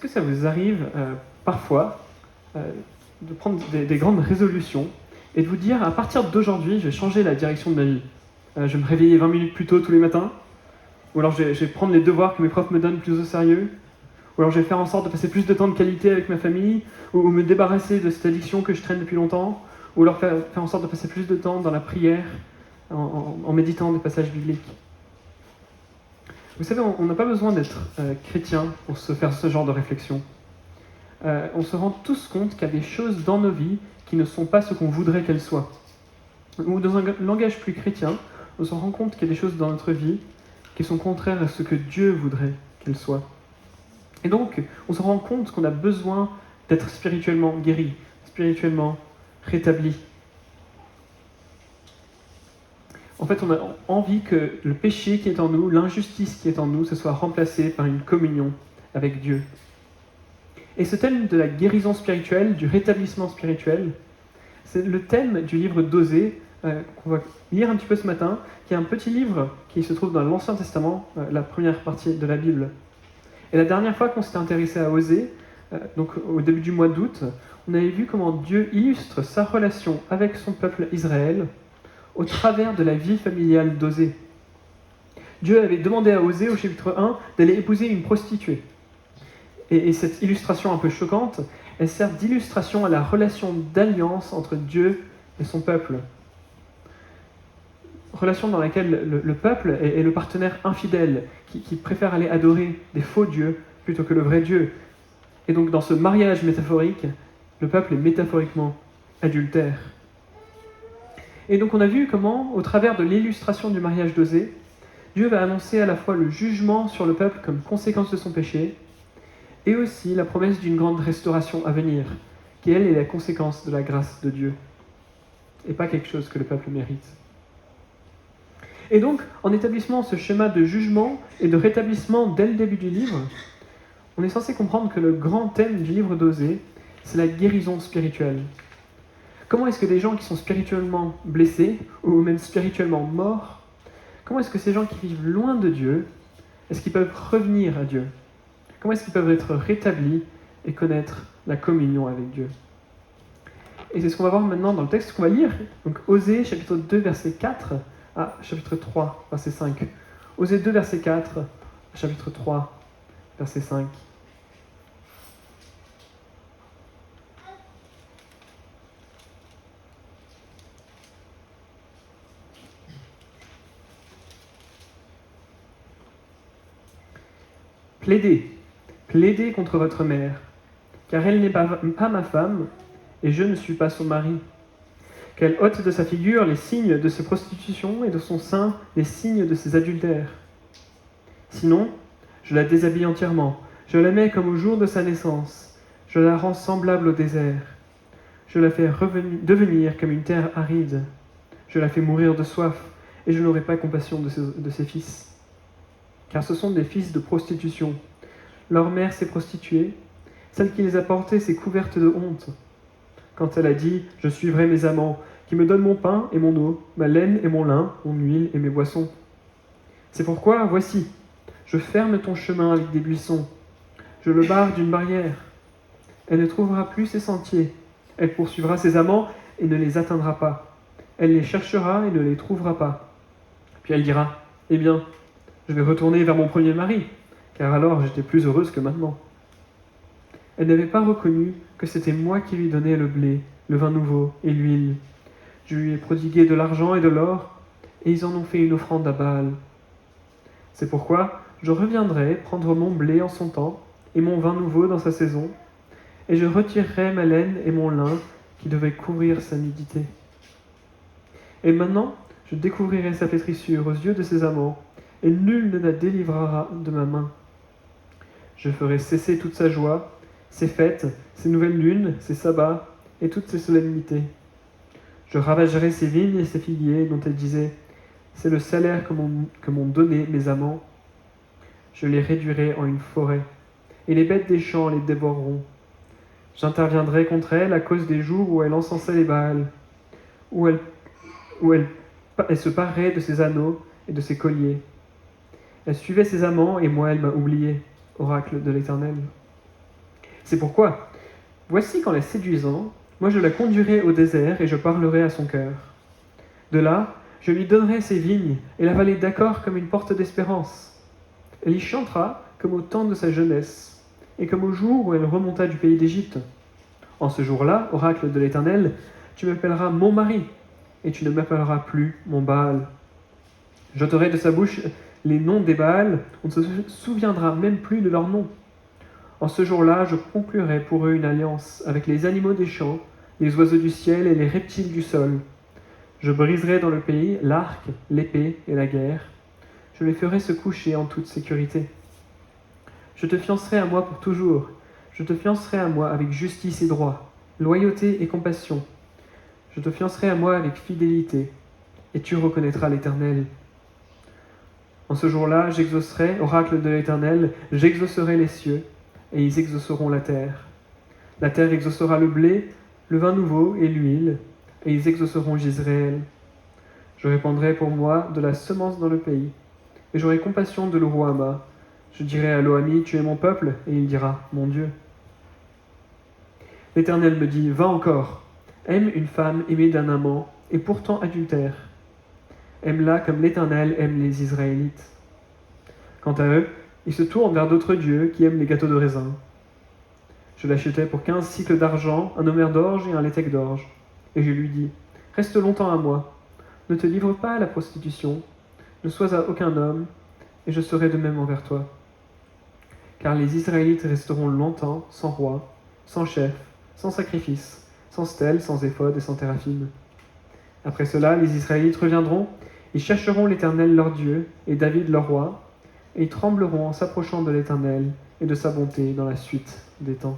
Est-ce que ça vous arrive parfois de prendre des grandes résolutions et de vous dire, à partir d'aujourd'hui, je vais changer la direction de ma vie. Je vais me réveiller 20 minutes plus tôt tous les matins, ou alors je vais prendre les devoirs que mes profs me donnent plus au sérieux, ou alors je vais faire en sorte de passer plus de temps de qualité avec ma famille, ou me débarrasser de cette addiction que je traîne depuis longtemps, ou alors faire en sorte de passer plus de temps dans la prière, en méditant des passages bibliques. Vous savez, on n'a pas besoin d'être chrétien pour se faire ce genre de réflexion. On se rend tous compte qu'il y a des choses dans nos vies qui ne sont pas ce qu'on voudrait qu'elles soient. Ou dans un langage plus chrétien, on se rend compte qu'il y a des choses dans notre vie qui sont contraires à ce que Dieu voudrait qu'elles soient. Et donc, on se rend compte qu'on a besoin d'être spirituellement guéri, spirituellement rétabli. En fait, on a envie que le péché qui est en nous, l'injustice qui est en nous, se soit remplacé par une communion avec Dieu. Et ce thème de la guérison spirituelle, du rétablissement spirituel, c'est le thème du livre d'Osée, qu'on va lire un petit peu ce matin, qui est un petit livre qui se trouve dans l'Ancien Testament, la première partie de la Bible. Et la dernière fois qu'on s'était intéressé à Osée, donc au début du mois d'août, on avait vu comment Dieu illustre sa relation avec son peuple Israël au travers de la vie familiale d'Osée. Dieu avait demandé à Osée, au chapitre 1, d'aller épouser une prostituée. Et cette illustration un peu choquante, elle sert d'illustration à la relation d'alliance entre Dieu et son peuple. Relation dans laquelle le peuple est le partenaire infidèle, qui préfère aller adorer des faux dieux plutôt que le vrai Dieu. Et donc dans ce mariage métaphorique, le peuple est métaphoriquement adultère. Et donc on a vu comment, au travers de l'illustration du mariage d'Osée, Dieu va annoncer à la fois le jugement sur le peuple comme conséquence de son péché, et aussi la promesse d'une grande restauration à venir, qui elle est la conséquence de la grâce de Dieu, et pas quelque chose que le peuple mérite. Et donc, en établissant ce schéma de jugement et de rétablissement dès le début du livre, on est censé comprendre que le grand thème du livre d'Osée, c'est la guérison spirituelle. Comment est-ce que des gens qui sont spirituellement blessés, ou même spirituellement morts, comment est-ce que ces gens qui vivent loin de Dieu, est-ce qu'ils peuvent revenir à Dieu ? Comment est-ce qu'ils peuvent être rétablis et connaître la communion avec Dieu ? Et c'est ce qu'on va voir maintenant dans le texte qu'on va lire. Donc Osée, chapitre 2, verset 4, à chapitre 3, verset 5. Osée 2, verset 4, chapitre 3, verset 5. Plaidez contre votre mère, car elle n'est pas ma femme, et je ne suis pas son mari. Qu'elle ôte de sa figure les signes de ses prostitutions et de son sein les signes de ses adultères. Sinon, je la déshabille entièrement, je la mets comme au jour de sa naissance, je la rends semblable au désert, je la fais devenir comme une terre aride, je la fais mourir de soif, et je n'aurai pas compassion de ses fils. Car ce sont des fils de prostitution. Leur mère s'est prostituée, celle qui les a portés s'est couverte de honte. Quand elle a dit « Je suivrai mes amants, qui me donnent mon pain et mon eau, ma laine et mon lin, mon huile et mes boissons. C'est pourquoi, voici, je ferme ton chemin avec des buissons, je le barre d'une barrière. Elle ne trouvera plus ses sentiers, elle poursuivra ses amants et ne les atteindra pas. Elle les cherchera et ne les trouvera pas. Puis elle dira « Eh bien, je vais retourner vers mon premier mari, car alors j'étais plus heureuse que maintenant. » Elle n'avait pas reconnu que c'était moi qui lui donnais le blé, le vin nouveau et l'huile. Je lui ai prodigué de l'argent et de l'or, et ils en ont fait une offrande à Baal. C'est pourquoi je reviendrai prendre mon blé en son temps, et mon vin nouveau dans sa saison, et je retirerai ma laine et mon lin qui devaient couvrir sa nudité. Et maintenant, je découvrirai sa flétrissure aux yeux de ses amants, et nul ne la délivrera de ma main. Je ferai cesser toute sa joie, ses fêtes, ses nouvelles lunes, ses sabbats, et toutes ses solennités. Je ravagerai ses vignes et ses figuiers, dont elle disait « C'est le salaire que m'ont donné mes amants. » Je les réduirai en une forêt, et les bêtes des champs les dévoreront. J'interviendrai contre elle à cause des jours où elle encensait les Baals, où elle se parait de ses anneaux et de ses colliers. Elle suivait ses amants, et moi elle m'a oublié, oracle de l'Éternel. C'est pourquoi, voici qu'en la séduisant, moi je la conduirai au désert et je parlerai à son cœur. De là, je lui donnerai ses vignes et la vallée d'Accord comme une porte d'espérance. Elle y chantera comme au temps de sa jeunesse et comme au jour où elle remonta du pays d'Égypte. En ce jour-là, oracle de l'Éternel, tu m'appelleras mon mari et tu ne m'appelleras plus mon Baal. J'ôterai de sa bouche les noms des Baals, on ne se souviendra même plus de leurs noms. En ce jour-là, je conclurai pour eux une alliance avec les animaux des champs, les oiseaux du ciel et les reptiles du sol. Je briserai dans le pays l'arc, l'épée et la guerre. Je les ferai se coucher en toute sécurité. Je te fiancerai à moi pour toujours. Je te fiancerai à moi avec justice et droit, loyauté et compassion. Je te fiancerai à moi avec fidélité, et tu reconnaîtras l'Éternel. En ce jour-là, j'exaucerai, oracle de l'Éternel, j'exaucerai les cieux, et ils exauceront la terre. La terre exaucera le blé, le vin nouveau et l'huile, et ils exauceront Jisraël. Je répandrai pour moi de la semence dans le pays, et j'aurai compassion de Lo-Ruhamah. Je dirai à Lo-Ami, tu es mon peuple, et il dira, mon Dieu. L'Éternel me dit, va encore, aime une femme aimée d'un amant, et pourtant adultère. Aime-la comme l'Éternel aime les Israélites. Quant à eux, ils se tournent vers d'autres dieux qui aiment les gâteaux de raisin. Je l'achetai pour 15 cycles d'argent, un homer d'orge et un létec d'orge. Et je lui dis, reste longtemps à moi, ne te livre pas à la prostitution, ne sois à aucun homme, et je serai de même envers toi. Car les Israélites resteront longtemps sans roi, sans chef, sans sacrifice, sans stèle, sans éphod et sans téraphim. Après cela, les Israélites reviendront, ils chercheront l'Éternel leur Dieu et David leur roi, et ils trembleront en s'approchant de l'Éternel et de sa bonté dans la suite des temps.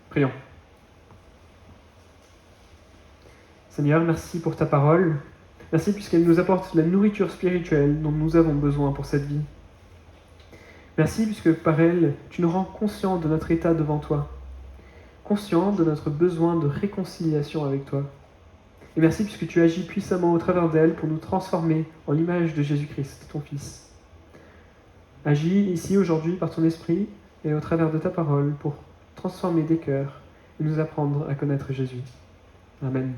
Prions. Seigneur, merci pour ta parole. Merci puisqu'elle nous apporte la nourriture spirituelle dont nous avons besoin pour cette vie. Merci puisque par elle, tu nous rends conscients de notre état devant toi, conscients de notre besoin de réconciliation avec toi. Et merci puisque tu agis puissamment au travers d'elle pour nous transformer en l'image de Jésus-Christ, ton Fils. Agis ici aujourd'hui par ton esprit et au travers de ta parole pour transformer des cœurs et nous apprendre à connaître Jésus. Amen.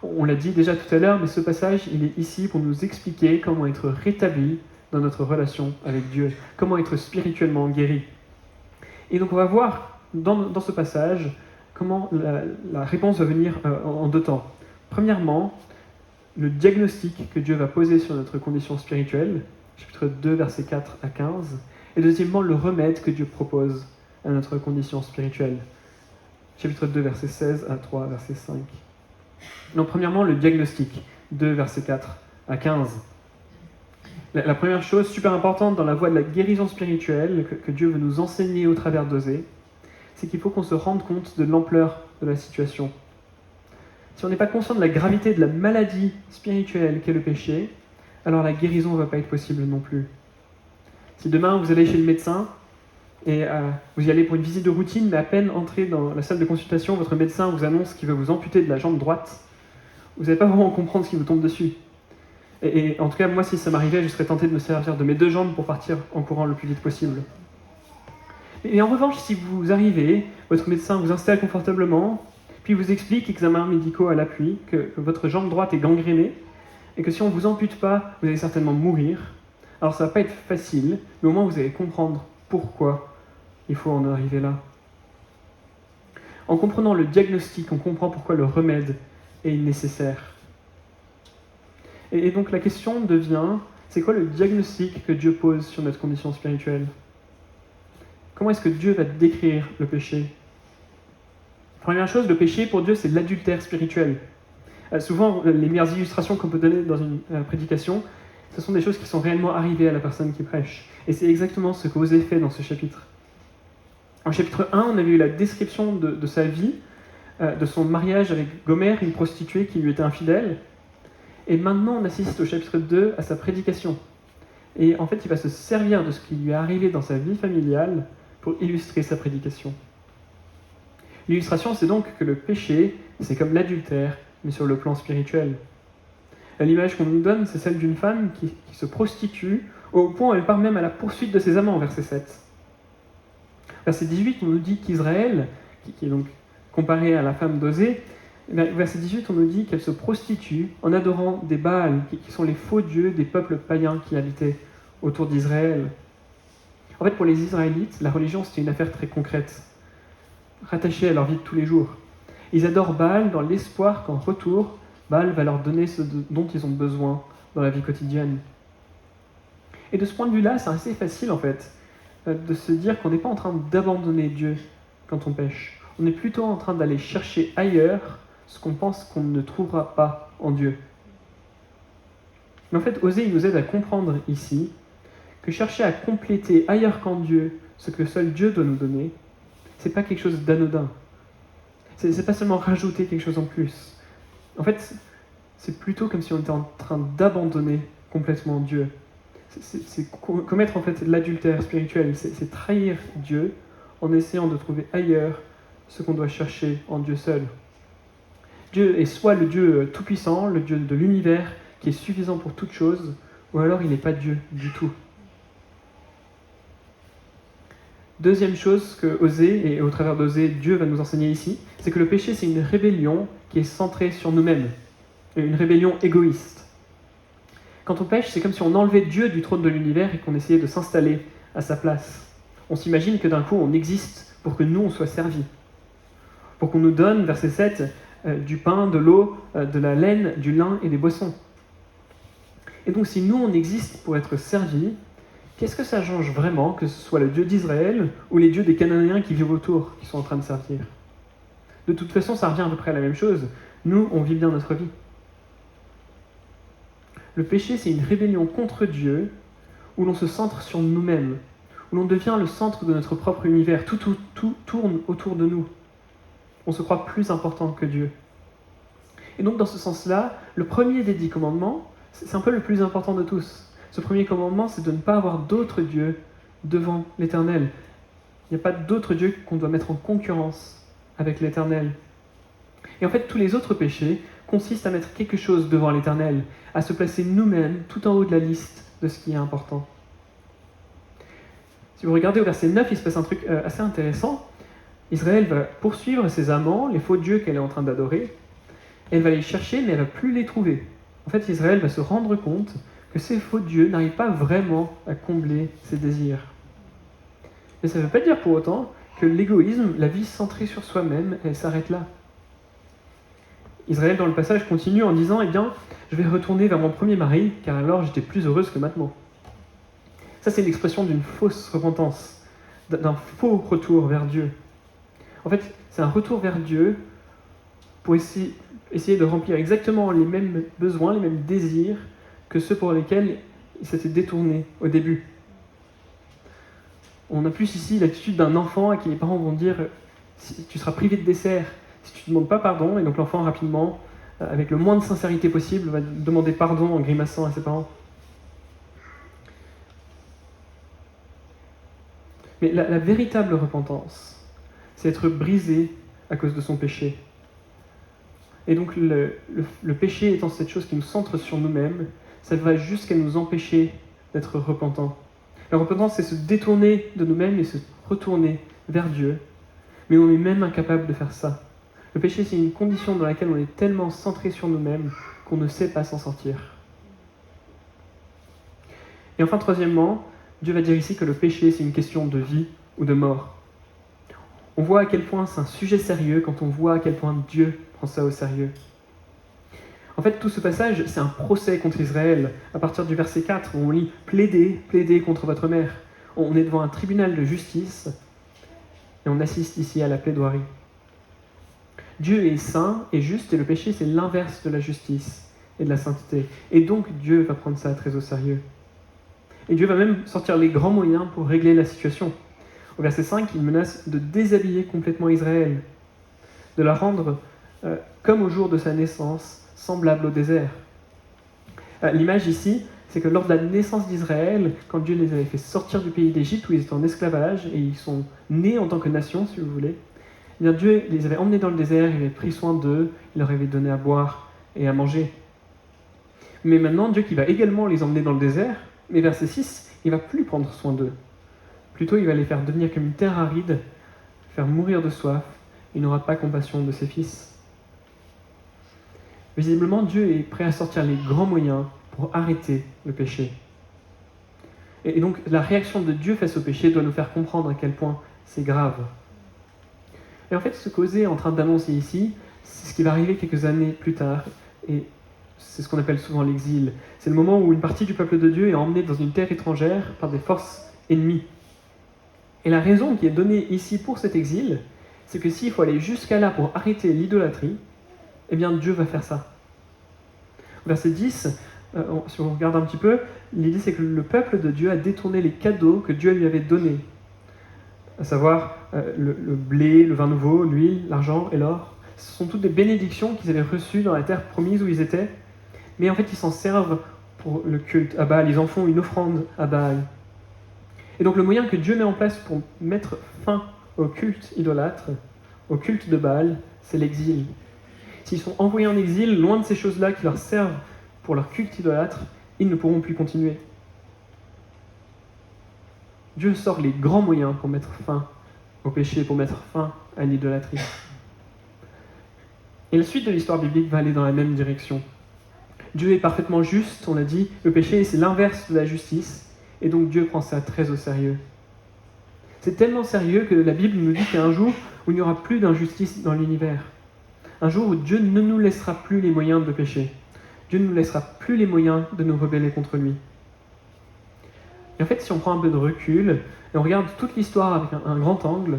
On l'a dit déjà tout à l'heure, mais ce passage, il est ici pour nous expliquer comment être rétabli dans notre relation avec Dieu, comment être spirituellement guéri. Et donc on va voir dans ce passage comment la réponse va venir en deux temps. Premièrement, le diagnostic que Dieu va poser sur notre condition spirituelle, chapitre 2, versets 4 à 15, et deuxièmement, le remède que Dieu propose à notre condition spirituelle, chapitre 2, verset 16 à 3, verset 5. Donc premièrement, le diagnostic, 2, versets 4 à 15. La première chose super importante dans la voie de la guérison spirituelle que Dieu veut nous enseigner au travers d'Osée, c'est qu'il faut qu'on se rende compte de l'ampleur de la situation. Si on n'est pas conscient de la gravité de la maladie spirituelle qu'est le péché, alors la guérison ne va pas être possible non plus. Si demain vous allez chez le médecin et vous y allez pour une visite de routine, mais à peine entré dans la salle de consultation, votre médecin vous annonce qu'il veut vous amputer de la jambe droite, vous n'allez pas vraiment comprendre ce qui vous tombe dessus. Et en tout cas, moi, si ça m'arrivait, je serais tenté de me servir de mes deux jambes pour partir en courant le plus vite possible. Et en revanche, si vous arrivez, votre médecin vous installe confortablement, puis vous explique, examens médicaux à l'appui, que votre jambe droite est gangrénée, et que si on ne vous ampute pas, vous allez certainement mourir. Alors ça ne va pas être facile, mais au moins vous allez comprendre pourquoi il faut en arriver là. En comprenant le diagnostic, on comprend pourquoi le remède est nécessaire. Et donc la question devient, c'est quoi le diagnostic que Dieu pose sur notre condition spirituelle ? Comment est-ce que Dieu va décrire le péché ? Première chose, le péché pour Dieu, c'est l'adultère spirituel. Souvent, les meilleures illustrations qu'on peut donner dans une prédication, ce sont des choses qui sont réellement arrivées à la personne qui prêche. Et c'est exactement ce que Osée fait dans ce chapitre. En chapitre 1, on avait eu la description de sa vie, de son mariage avec Gomère, une prostituée qui lui était infidèle. Et maintenant, on assiste au chapitre 2 à sa prédication. Et en fait, il va se servir de ce qui lui est arrivé dans sa vie familiale pour illustrer sa prédication. L'illustration, c'est donc que le péché, c'est comme l'adultère, mais sur le plan spirituel. L'image qu'on nous donne, c'est celle d'une femme qui se prostitue au point où elle part même à la poursuite de ses amants, verset 7. Verset 18, on nous dit qu'Israël, qui est donc comparée à la femme d'Osée, verset 18, on nous dit qu'elle se prostitue en adorant des Baals, qui sont les faux dieux des peuples païens qui habitaient autour d'Israël. En fait, pour les Israélites, la religion, c'était une affaire très concrète, rattachée à leur vie de tous les jours. Ils adorent Baal dans l'espoir qu'en retour, Baal va leur donner ce dont ils ont besoin dans la vie quotidienne. Et de ce point de vue-là, c'est assez facile, en fait, de se dire qu'on n'est pas en train d'abandonner Dieu quand on pêche. On est plutôt en train d'aller chercher ailleurs ce qu'on pense qu'on ne trouvera pas en Dieu. Mais en fait, Osée, il nous aide à comprendre ici que chercher à compléter ailleurs qu'en Dieu ce que seul Dieu doit nous donner, c'est pas quelque chose d'anodin. C'est pas seulement rajouter quelque chose en plus. En fait, c'est plutôt comme si on était en train d'abandonner complètement Dieu. C'est commettre en fait l'adultère spirituel, c'est trahir Dieu en essayant de trouver ailleurs ce qu'on doit chercher en Dieu seul. Dieu est soit le Dieu tout-puissant, le Dieu de l'univers, qui est suffisant pour toute chose, ou alors il n'est pas Dieu du tout. Deuxième chose que Osée, et au travers d'Osée, Dieu va nous enseigner ici, c'est que le péché, c'est une rébellion qui est centrée sur nous-mêmes, une rébellion égoïste. Quand on pêche, c'est comme si on enlevait Dieu du trône de l'univers et qu'on essayait de s'installer à sa place. On s'imagine que d'un coup, on existe pour que nous, on soit servis. Pour qu'on nous donne, verset 7, du pain, de l'eau, de la laine, du lin et des boissons. Et donc, si nous, on existe pour être servis, qu'est-ce que ça change vraiment que ce soit le Dieu d'Israël ou les dieux des Cananéens qui vivent autour, qui sont en train de servir? De toute façon, ça revient à peu près à la même chose. Nous, on vit bien notre vie. Le péché, c'est une rébellion contre Dieu, où l'on se centre sur nous-mêmes, où l'on devient le centre de notre propre univers. Tout tourne autour de nous. On se croit plus important que Dieu. Et donc, dans ce sens-là, le premier des 10 commandements, c'est un peu le plus important de tous. Ce premier commandement, c'est de ne pas avoir d'autres dieux devant l'Éternel. Il n'y a pas d'autres dieux qu'on doit mettre en concurrence avec l'Éternel. Et en fait, tous les autres péchés consistent à mettre quelque chose devant l'Éternel, à se placer nous-mêmes tout en haut de la liste de ce qui est important. Si vous regardez au verset 9, il se passe un truc assez intéressant. Israël va poursuivre ses amants, les faux dieux qu'elle est en train d'adorer. Elle va les chercher, mais elle ne va plus les trouver. En fait, Israël va se rendre compte que ces faux dieux n'arrivent pas vraiment à combler ses désirs. Mais ça ne veut pas dire pour autant que l'égoïsme, la vie centrée sur soi-même, elle s'arrête là. Israël, dans le passage, continue en disant « Eh bien, je vais retourner vers mon premier mari, car alors j'étais plus heureuse que maintenant. » Ça, c'est l'expression d'une fausse repentance, d'un faux retour vers Dieu. En fait, c'est un retour vers Dieu pour essayer de remplir exactement les mêmes besoins, les mêmes désirs que ceux pour lesquels il s'était détourné au début. On a plus ici l'attitude d'un enfant à qui les parents vont dire « Tu seras privé de dessert si tu ne demandes pas pardon », et donc l'enfant rapidement, avec le moins de sincérité possible, va demander pardon en grimaçant à ses parents. Mais la véritable repentance, c'est être brisé à cause de son péché. Et donc le péché étant cette chose qui nous centre sur nous-mêmes, ça va jusqu'à nous empêcher d'être repentants. La repentance, c'est se détourner de nous-mêmes et se retourner vers Dieu. Mais on est même incapable de faire ça. Le péché, c'est une condition dans laquelle on est tellement centré sur nous-mêmes qu'on ne sait pas s'en sortir. Et enfin, troisièmement, Dieu va dire ici que le péché, c'est une question de vie ou de mort. On voit à quel point c'est un sujet sérieux quand on voit à quel point Dieu prend ça au sérieux. En fait, tout ce passage, c'est un procès contre Israël. À partir du verset 4, on lit « Plaidez, plaidez contre votre mère ». On est devant un tribunal de justice et on assiste ici à la plaidoirie. Dieu est saint et juste et le péché, c'est l'inverse de la justice et de la sainteté. Et donc, Dieu va prendre ça très au sérieux. Et Dieu va même sortir les grands moyens pour régler la situation. Au verset 5, il menace de déshabiller complètement Israël, de la rendre comme au jour de sa naissance, semblable au désert. L'image ici, c'est que lors de la naissance d'Israël, quand Dieu les avait fait sortir du pays d'Égypte où ils étaient en esclavage et ils sont nés en tant que nation, si vous voulez, eh bien Dieu les avait emmenés dans le désert, il avait pris soin d'eux, il leur avait donné à boire et à manger. Mais maintenant, Dieu qui va également les emmener dans le désert, Mais verset 6, il ne va plus prendre soin d'eux. Plutôt, il va les faire devenir comme une terre aride, faire mourir de soif. Il n'aura pas compassion de ses fils. Visiblement, Dieu est prêt à sortir les grands moyens pour arrêter le péché. Et donc, la réaction de Dieu face au péché doit nous faire comprendre à quel point c'est grave. Et en fait, ce qu'Osée est en train d'annoncer ici, c'est ce qui va arriver quelques années plus tard. Et c'est ce qu'on appelle souvent l'exil. C'est le moment où une partie du peuple de Dieu est emmenée dans une terre étrangère par des forces ennemies. Et la raison qui est donnée ici pour cet exil, c'est que s'il faut aller jusqu'à là pour arrêter l'idolâtrie, eh bien Dieu va faire ça. Verset 10, si on regarde un petit peu, l'idée c'est que le peuple de Dieu a détourné les cadeaux que Dieu lui avait donnés, à savoir le blé, le vin nouveau, l'huile, l'argent et l'or. Ce sont toutes des bénédictions qu'ils avaient reçues dans la terre promise où ils étaient, mais en fait ils s'en servent pour le culte à Baal, ils en font une offrande à Baal. Et donc le moyen que Dieu met en place pour mettre fin au culte idolâtre, au culte de Baal, c'est l'exil. S'ils sont envoyés en exil, loin de ces choses-là qui leur servent pour leur culte idolâtre, ils ne pourront plus continuer. Dieu sort les grands moyens pour mettre fin au péché, pour mettre fin à l'idolâtrie. Et la suite de l'histoire biblique va aller dans la même direction. Dieu est parfaitement juste, on l'a dit, le péché c'est l'inverse de la justice, et donc Dieu prend ça très au sérieux. C'est tellement sérieux que la Bible nous dit qu'il y a un jour où il n'y aura plus d'injustice dans l'univers. Un jour où Dieu ne nous laissera plus les moyens de pécher. Dieu ne nous laissera plus les moyens de nous rebeller contre lui. Et en fait, si on prend un peu de recul et on regarde toute l'histoire avec un grand angle,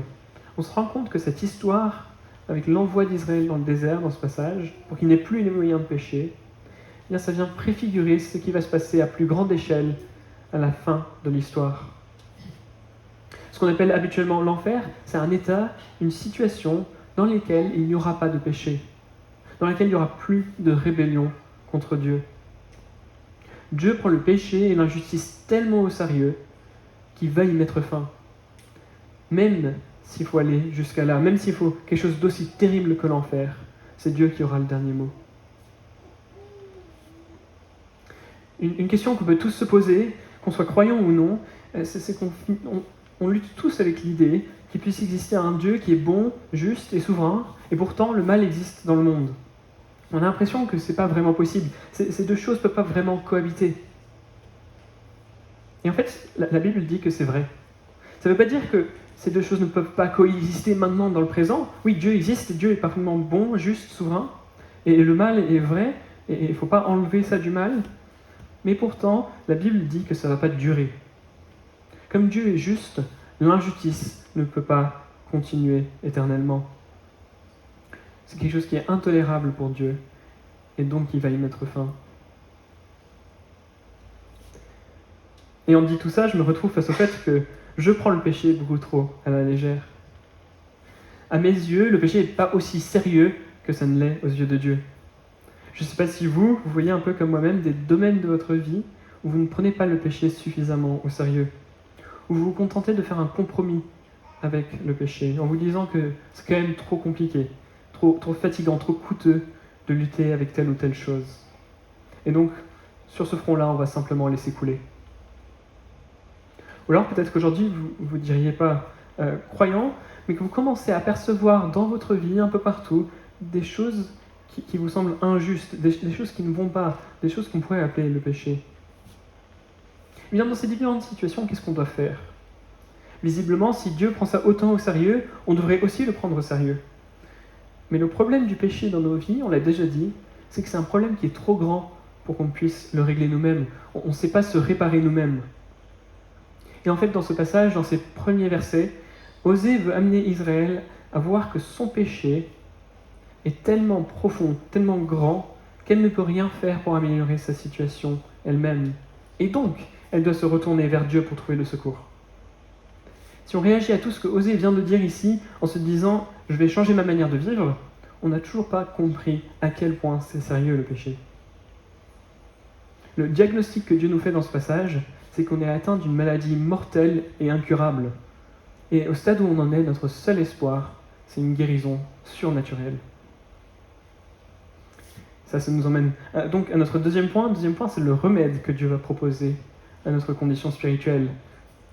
on se rend compte que cette histoire, avec l'envoi d'Israël dans le désert, dans ce passage, pour qu'il n'ait plus les moyens de pécher, eh bien, ça vient préfigurer ce qui va se passer à plus grande échelle à la fin de l'histoire. Ce qu'on appelle habituellement l'enfer, c'est un état, une situation dans laquelle il n'y aura pas de péché, dans laquelle il n'y aura plus de rébellion contre Dieu. Dieu prend le péché et l'injustice tellement au sérieux qu'il va y mettre fin. Même s'il faut aller jusqu'à là, même s'il faut quelque chose d'aussi terrible que l'enfer, c'est Dieu qui aura le dernier mot. Une question qu'on peut tous se poser, qu'on soit croyant ou non, c'est qu'on lutte tous avec l'idée qu'il puisse exister un Dieu qui est bon, juste et souverain, et pourtant le mal existe dans le monde. On a l'impression que ce n'est pas vraiment possible. Ces deux choses ne peuvent pas vraiment cohabiter. Et en fait, la Bible dit que c'est vrai. Ça ne veut pas dire que ces deux choses ne peuvent pas coexister maintenant dans le présent. Oui, Dieu existe, Dieu est parfaitement bon, juste, souverain, et le mal est vrai, et il ne faut pas enlever ça du mal. Mais pourtant, la Bible dit que ça ne va pas durer. Comme Dieu est juste, l'injustice ne peut pas continuer éternellement. C'est quelque chose qui est intolérable pour Dieu, et donc il va y mettre fin. Et en dit tout ça, je me retrouve face au fait que je prends le péché beaucoup trop à la légère. À mes yeux, le péché n'est pas aussi sérieux que ça ne l'est aux yeux de Dieu. Je ne sais pas si vous voyez un peu comme moi-même des domaines de votre vie où vous ne prenez pas le péché suffisamment au sérieux, où vous vous contentez de faire un compromis avec le péché, en vous disant que c'est quand même trop compliqué, trop fatigant, trop coûteux de lutter avec telle ou telle chose. Et donc, sur ce front-là, on va simplement laisser couler. Ou alors peut-être qu'aujourd'hui, vous ne diriez pas croyant, mais que vous commencez à percevoir dans votre vie, un peu partout, des choses qui vous semblent injustes, des choses qui ne vont pas, des choses qu'on pourrait appeler le péché. Et bien dans ces différentes situations, qu'est-ce qu'on doit faire ? Visiblement, si Dieu prend ça autant au sérieux, on devrait aussi le prendre au sérieux. Mais le problème du péché dans nos vies, on l'a déjà dit, c'est que c'est un problème qui est trop grand pour qu'on puisse le régler nous-mêmes. On ne sait pas se réparer nous-mêmes. Et en fait, dans ce passage, dans ces premiers versets, Osée veut amener Israël à voir que son péché est tellement profond, tellement grand, qu'elle ne peut rien faire pour améliorer sa situation elle-même. Et donc, elle doit se retourner vers Dieu pour trouver le secours. Si on réagit à tout ce que Osée vient de dire ici, en se disant « je vais changer ma manière de vivre », on n'a toujours pas compris à quel point c'est sérieux le péché. Le diagnostic que Dieu nous fait dans ce passage, c'est qu'on est atteint d'une maladie mortelle et incurable. Et au stade où on en est, notre seul espoir, c'est une guérison surnaturelle. Ça nous emmène donc à notre deuxième point. Le deuxième point, c'est le remède que Dieu va proposer à notre condition spirituelle.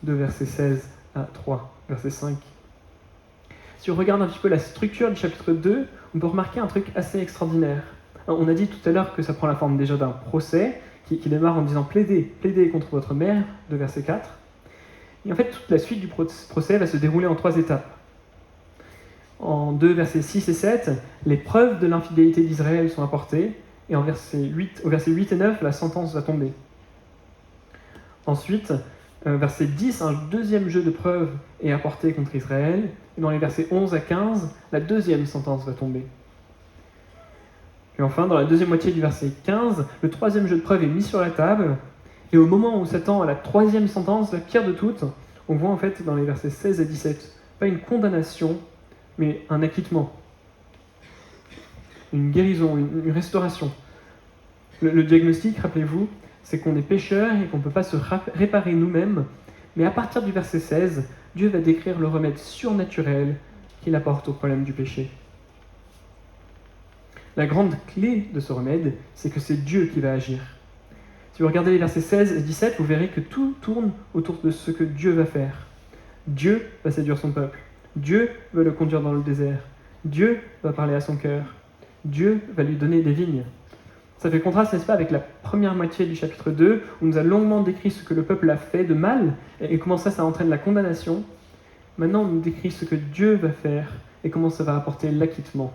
2 versets 16 à 3, verset 5. Si on regarde un petit peu la structure du chapitre 2, on peut remarquer un truc assez extraordinaire. On a dit tout à l'heure que ça prend la forme déjà d'un procès qui démarre en disant « plaidez contre votre mère » de verset 4. Et en fait, toute la suite du procès va se dérouler en 3 étapes. En 2 versets 6 et 7, les preuves de l'infidélité d'Israël sont apportées, et au verset 8 et 9, la sentence va tomber. Ensuite, verset 10, un deuxième jeu de preuves est apporté contre Israël, et dans les versets 11 à 15, la deuxième sentence va tomber. Puis enfin, dans la deuxième moitié du verset 15, le troisième jeu de preuves est mis sur la table, et au moment où s'attend à la troisième sentence, la pire de toutes, on voit en fait dans les versets 16 à 17, pas une condamnation, mais un acquittement, une guérison, une restauration. Le diagnostic, rappelez-vous, c'est qu'on est pécheur et qu'on ne peut pas se réparer nous-mêmes, mais à partir du verset 16, Dieu va décrire le remède surnaturel qu'il apporte au problème du péché. La grande clé de ce remède, c'est que c'est Dieu qui va agir. Si vous regardez les versets 16 et 17, vous verrez que tout tourne autour de ce que Dieu va faire. Dieu va séduire son peuple. Dieu va le conduire dans le désert. Dieu va parler à son cœur. Dieu va lui donner des vignes. Ça fait contraste, n'est-ce pas, avec la première moitié du chapitre 2, où on nous a longuement décrit ce que le peuple a fait de mal, et comment ça entraîne la condamnation. Maintenant, on nous décrit ce que Dieu va faire, et comment ça va apporter l'acquittement.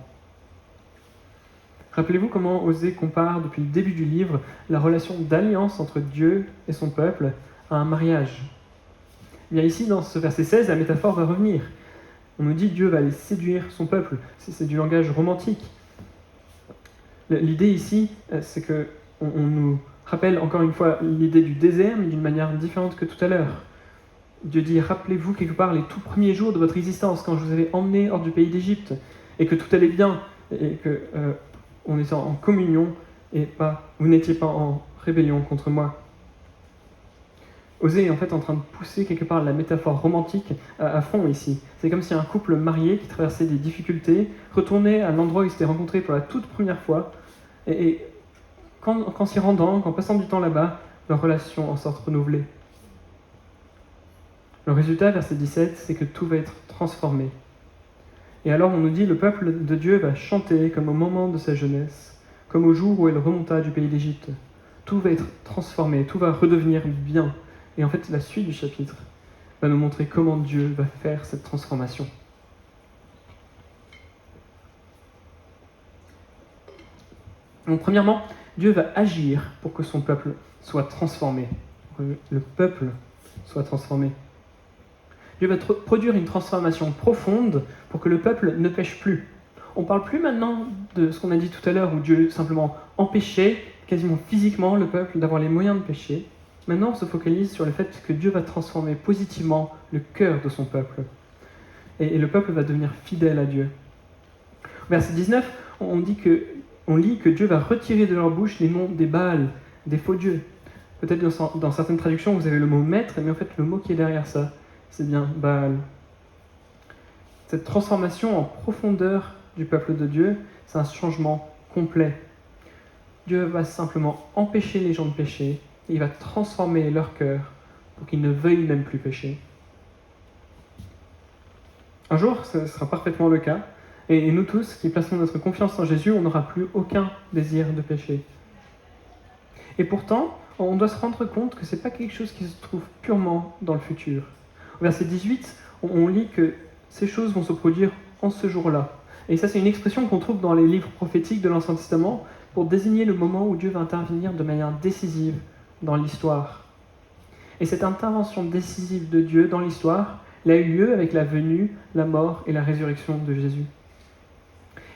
Rappelez-vous comment Osée compare, depuis le début du livre, la relation d'alliance entre Dieu et son peuple à un mariage. Bien ici, dans ce verset 16, la métaphore va revenir. On nous dit que Dieu va aller séduire son peuple. C'est du langage romantique. L'idée ici, c'est qu'on nous rappelle encore une fois l'idée du désert, mais d'une manière différente que tout à l'heure. Dieu dit, rappelez-vous quelque part les tout premiers jours de votre existence, quand je vous avais emmené hors du pays d'Égypte, et que tout allait bien, et que on était en communion, et vous n'étiez pas en rébellion contre moi. Osée est en fait en train de pousser quelque part la métaphore romantique à fond ici. C'est comme si un couple marié qui traversait des difficultés retournait à l'endroit où ils s'étaient rencontrés pour la toute première fois, et qu'en s'y rendant, qu'en passant du temps là-bas, leur relation en sorte renouvelée. Le résultat, verset 17, c'est que tout va être transformé. Et alors on nous dit, le peuple de Dieu va chanter comme au moment de sa jeunesse, comme au jour où elle remonta du pays d'Égypte. Tout va être transformé, tout va redevenir bien. Et en fait, la suite du chapitre va nous montrer comment Dieu va faire cette transformation. Donc, premièrement, Dieu va agir pour que son peuple soit transformé, pour que le peuple soit transformé. Dieu va produire une transformation profonde pour que le peuple ne pêche plus. On ne parle plus maintenant de ce qu'on a dit tout à l'heure, où Dieu simplement empêchait quasiment physiquement le peuple d'avoir les moyens de pécher. Maintenant, on se focalise sur le fait que Dieu va transformer positivement le cœur de son peuple. Et le peuple va devenir fidèle à Dieu. Au verset 19, on lit que Dieu va retirer de leur bouche les noms des Baals, des faux dieux. Peut-être dans certaines traductions, vous avez le mot maître, mais en fait, le mot qui est derrière ça, c'est bien Baal. Cette transformation en profondeur du peuple de Dieu, c'est un changement complet. Dieu va simplement empêcher les gens de pécher, et il va transformer leur cœur pour qu'ils ne veuillent même plus pécher. Un jour, ce sera parfaitement le cas, et nous tous qui plaçons notre confiance en Jésus, on n'aura plus aucun désir de pécher. Et pourtant, on doit se rendre compte que ce n'est pas quelque chose qui se trouve purement dans le futur. Au verset 18, on lit que ces choses vont se produire en ce jour-là. Et ça, c'est une expression qu'on trouve dans les livres prophétiques de l'Ancien Testament pour désigner le moment où Dieu va intervenir de manière décisive dans l'histoire. Et cette intervention décisive de Dieu dans l'histoire, elle a eu lieu avec la venue, la mort et la résurrection de Jésus.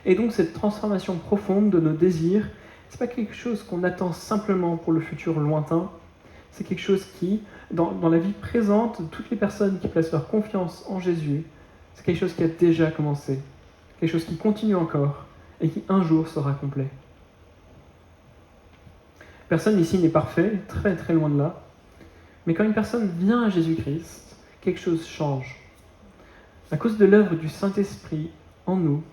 Et donc cette transformation profonde de nos désirs, ce n'est pas quelque chose qu'on attend simplement pour le futur lointain, c'est quelque chose qui, dans la vie présente de toutes les personnes qui placent leur confiance en Jésus, c'est quelque chose qui a déjà commencé, quelque chose qui continue encore et qui un jour sera complet. Personne ici n'est parfait, très très loin de là, mais quand une personne vient à Jésus-Christ, quelque chose change. À cause de l'œuvre du Saint-Esprit en nous,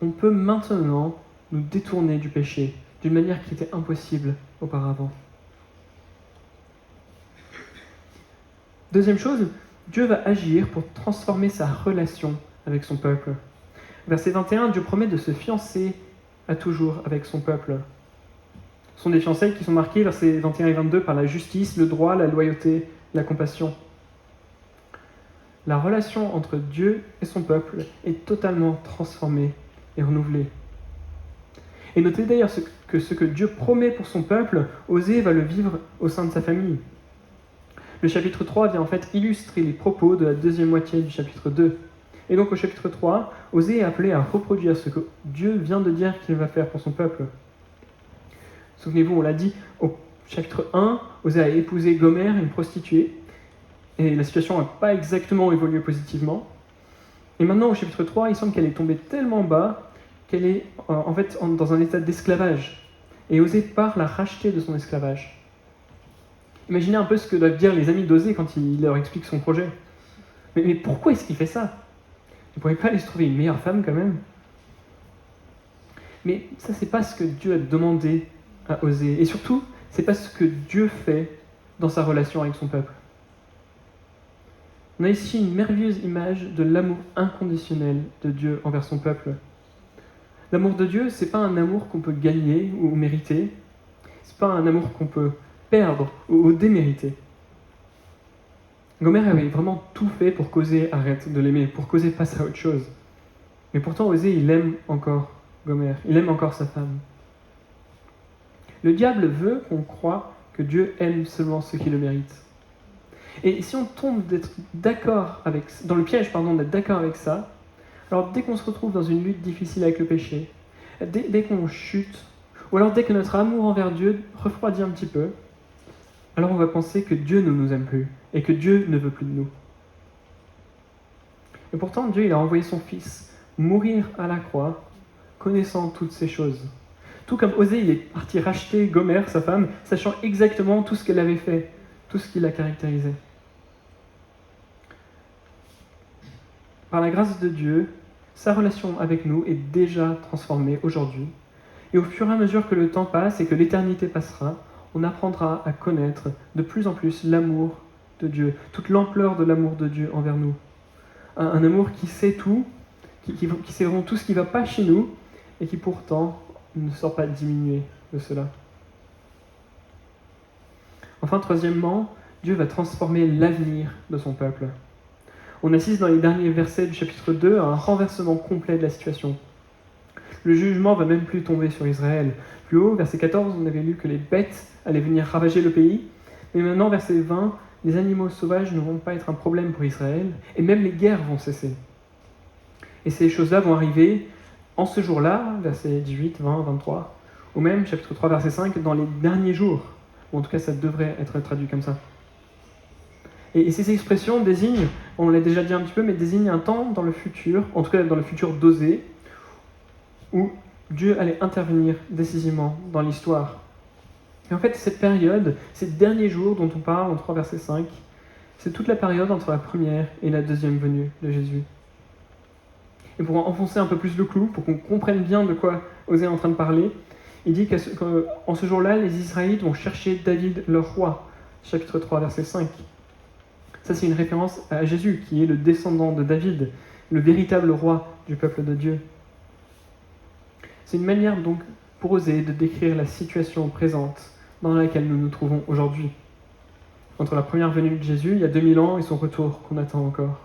on peut maintenant nous détourner du péché d'une manière qui était impossible auparavant. Deuxième chose, Dieu va agir pour transformer sa relation avec son peuple. Verset 21, Dieu promet de se fiancer à toujours avec son peuple. Ce sont des fiançailles qui sont marquées, versets 21 et 22, par la justice, le droit, la loyauté, la compassion. La relation entre Dieu et son peuple est totalement transformée et renouvelée. Et notez d'ailleurs que ce que Dieu promet pour son peuple, Osée va le vivre au sein de sa famille. Le chapitre 3 vient en fait illustrer les propos de la deuxième moitié du chapitre 2. Et donc au chapitre 3, Osée est appelé à reproduire ce que Dieu vient de dire qu'il va faire pour son peuple. Souvenez-vous, on l'a dit, au chapitre 1, Osée a épousé Gomer, une prostituée, et la situation n'a pas exactement évolué positivement. Et maintenant, au chapitre 3, il semble qu'elle est tombée tellement bas qu'elle est en fait dans un état d'esclavage. Et Osée part la racheter de son esclavage. Imaginez un peu ce que doivent dire les amis d'Osée quand il leur explique son projet. Mais pourquoi est-ce qu'il fait ça? Il ne pourrait pas aller se trouver une meilleure femme quand même? Mais ça, c'est pas ce que Dieu a demandé à Osée. Et surtout, c'est pas ce que Dieu fait dans sa relation avec son peuple. On a ici une merveilleuse image de l'amour inconditionnel de Dieu envers son peuple. L'amour de Dieu, c'est pas un amour qu'on peut gagner ou mériter. C'est pas un amour qu'on peut perdre ou démériter. Gomer avait vraiment tout fait pour qu'Osée arrête de l'aimer, pour qu'Osée passe à autre chose. Mais pourtant, Osée, il aime encore Gomer, il aime encore sa femme. Le diable veut qu'on croie que Dieu aime seulement ceux qui le méritent. Et si on tombe d'être d'accord dans le piège d'être d'accord avec ça, alors dès qu'on se retrouve dans une lutte difficile avec le péché, dès qu'on chute, ou alors dès que notre amour envers Dieu refroidit un petit peu, alors on va penser que Dieu ne nous aime plus et que Dieu ne veut plus de nous. Et pourtant, Dieu il a envoyé son Fils mourir à la croix, connaissant toutes ces choses. Tout comme Osée, il est parti racheter Gomer, sa femme, sachant exactement tout ce qu'elle avait fait, tout ce qui la caractérisait. Par la grâce de Dieu, sa relation avec nous est déjà transformée aujourd'hui. Et au fur et à mesure que le temps passe et que l'éternité passera, on apprendra à connaître de plus en plus l'amour de Dieu, toute l'ampleur de l'amour de Dieu envers nous. Un amour qui sait tout, qui sait vraiment tout ce qui ne va pas chez nous, et qui pourtant ne sort pas diminuer de cela. Enfin, troisièmement, Dieu va transformer l'avenir de son peuple. On assiste dans les derniers versets du chapitre 2 à un renversement complet de la situation. Le jugement va même plus tomber sur Israël. Plus haut, verset 14, on avait lu que les bêtes allaient venir ravager le pays. Mais maintenant, verset 20, les animaux sauvages ne vont pas être un problème pour Israël, et même les guerres vont cesser. Et ces choses-là vont arriver en ce jour-là, versets 18, 20, 23, ou même, chapitre 3, verset 5, dans les derniers jours. Ou en tout cas, ça devrait être traduit comme ça. Et ces expressions désignent, on l'a déjà dit un petit peu, mais désignent un temps dans le futur, en tout cas dans le futur d'Osée, où Dieu allait intervenir décisivement dans l'histoire. Et en fait, cette période, ces derniers jours dont on parle en 3 verset 5, c'est toute la période entre la première et la deuxième venue de Jésus. Et pour enfoncer un peu plus le clou, pour qu'on comprenne bien de quoi Osée est en train de parler, il dit qu'en ce jour-là, les Israélites vont chercher David, leur roi, chapitre 3, verset 5. Ça, c'est une référence à Jésus, qui est le descendant de David, le véritable roi du peuple de Dieu. C'est une manière donc pour Osée de décrire la situation présente dans laquelle nous nous trouvons aujourd'hui. Entre la première venue de Jésus, il y a 2000 ans, et son retour qu'on attend encore.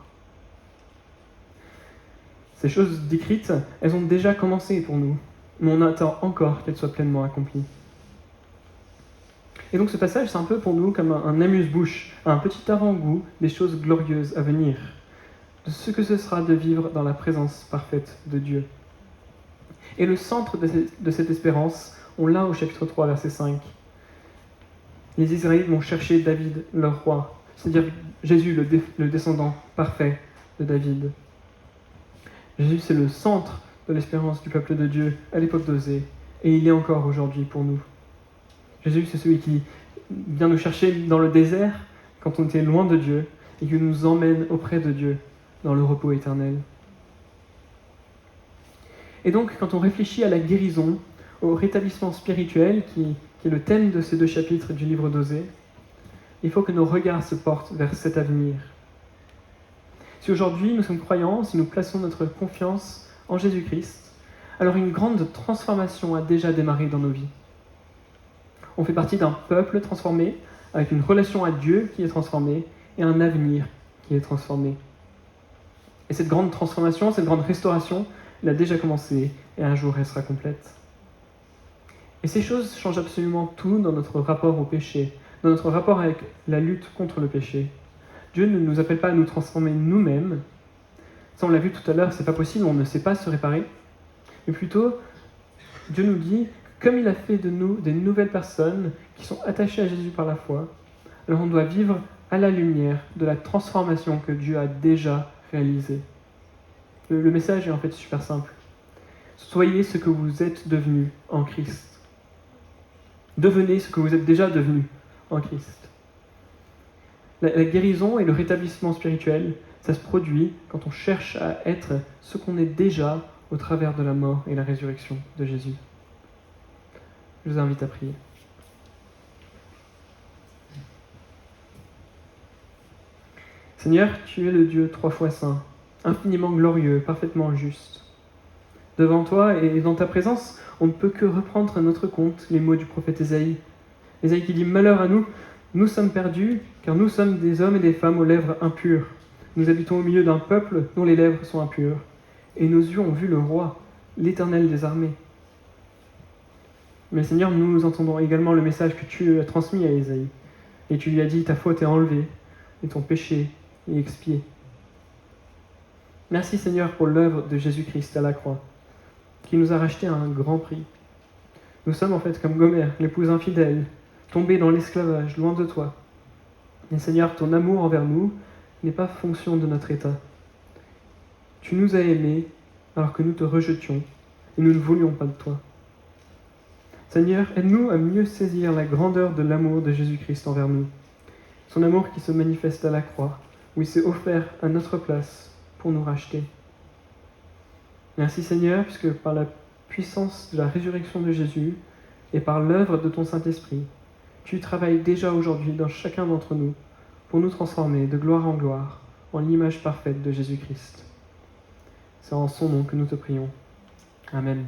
Ces choses décrites, elles ont déjà commencé pour nous, mais on attend encore qu'elles soient pleinement accomplies. Et donc ce passage, c'est un peu pour nous comme un amuse-bouche, un petit avant-goût des choses glorieuses à venir, de ce que ce sera de vivre dans la présence parfaite de Dieu. Et le centre de cette espérance, on l'a au chapitre 3, verset 5. Les Israélites vont chercher David, leur roi, c'est-à-dire Jésus, le descendant parfait de David. Jésus, c'est le centre de l'espérance du peuple de Dieu à l'époque d'Osée, et il est encore aujourd'hui pour nous. Jésus, c'est celui qui vient nous chercher dans le désert quand on était loin de Dieu et qui nous emmène auprès de Dieu dans le repos éternel. Et donc, quand on réfléchit à la guérison, au rétablissement spirituel, qui est le thème de ces 2 chapitres du livre d'Osée, Il faut que nos regards se portent vers cet avenir. Si aujourd'hui nous sommes croyants, si nous plaçons notre confiance en Jésus-Christ, alors une grande transformation a déjà démarré dans nos vies. On fait partie d'un peuple transformé, avec une relation à Dieu qui est transformée et un avenir qui est transformé. Et cette grande transformation, cette grande restauration, elle a déjà commencé et un jour elle sera complète. Et ces choses changent absolument tout dans notre rapport au péché, dans notre rapport avec la lutte contre le péché. Dieu ne nous appelle pas à nous transformer nous-mêmes. Ça, on l'a vu tout à l'heure, c'est pas possible, on ne sait pas se réparer. Mais plutôt, Dieu nous dit, comme il a fait de nous des nouvelles personnes qui sont attachées à Jésus par la foi, alors on doit vivre à la lumière de la transformation que Dieu a déjà réalisée. Le message est en fait super simple. Soyez ce que vous êtes devenus en Christ. Devenez ce que vous êtes déjà devenus en Christ. La guérison et le rétablissement spirituel, ça se produit quand on cherche à être ce qu'on est déjà au travers de la mort et la résurrection de Jésus. Je vous invite à prier. Seigneur, tu es le Dieu 3 fois saint, infiniment glorieux, parfaitement juste. Devant toi et dans ta présence, on ne peut que reprendre à notre compte les mots du prophète Ésaïe. Ésaïe qui dit « Malheur à nous, nous sommes perdus, car nous sommes des hommes et des femmes aux lèvres impures. Nous habitons au milieu d'un peuple dont les lèvres sont impures. Et nos yeux ont vu le roi, l'Éternel des armées. » Mais Seigneur, nous entendons également le message que tu as transmis à Ésaïe. Et tu lui as dit « Ta faute est enlevée, et ton péché est expié. » Merci Seigneur pour l'œuvre de Jésus-Christ à la croix, qui nous a racheté à un grand prix. Nous sommes en fait comme Gomère, l'épouse infidèle, tombée dans l'esclavage, loin de toi. Mais Seigneur, ton amour envers nous n'est pas fonction de notre état. Tu nous as aimés alors que nous te rejetions et nous ne voulions pas de toi. Seigneur, aide-nous à mieux saisir la grandeur de l'amour de Jésus-Christ envers nous. Son amour qui se manifeste à la croix, où il s'est offert à notre place pour nous racheter. Merci Seigneur, puisque par la puissance de la résurrection de Jésus et par l'œuvre de ton Saint-Esprit, tu travailles déjà aujourd'hui dans chacun d'entre nous pour nous transformer de gloire en gloire en l'image parfaite de Jésus-Christ. C'est en son nom que nous te prions. Amen.